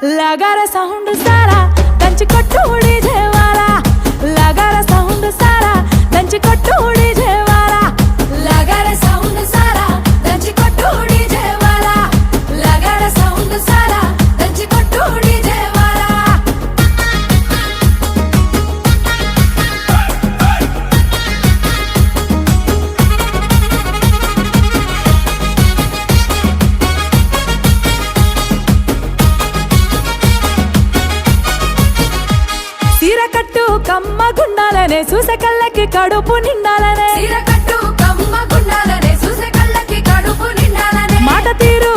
लगारा sound सारा ದಂಚಿ ಕೊಟ್ಟು ಉಳಿದೇವಾರ लगारा sound सारा ದಂಚಿ ಕೊಟ್ಟು ಉಳಿದೇವಾರ लगारा साउंड सारा ದಂಚಿ ಕೊಟ್ಟು ಉಳಿದೇವಾರ लगारा साउंड सारा ದಂಚಿ ಕೊಟ್ಟು ಉಳಿದೇವಾರ సీరకట్టు కమ్మ గుండాలనే చూసే కళ్ళకి కడుపు నిండాలనే సీరకట్టు కమ్మ గుండాలనే చూసే కళ్ళకి కడుపు నిండాలనే మాట తీరు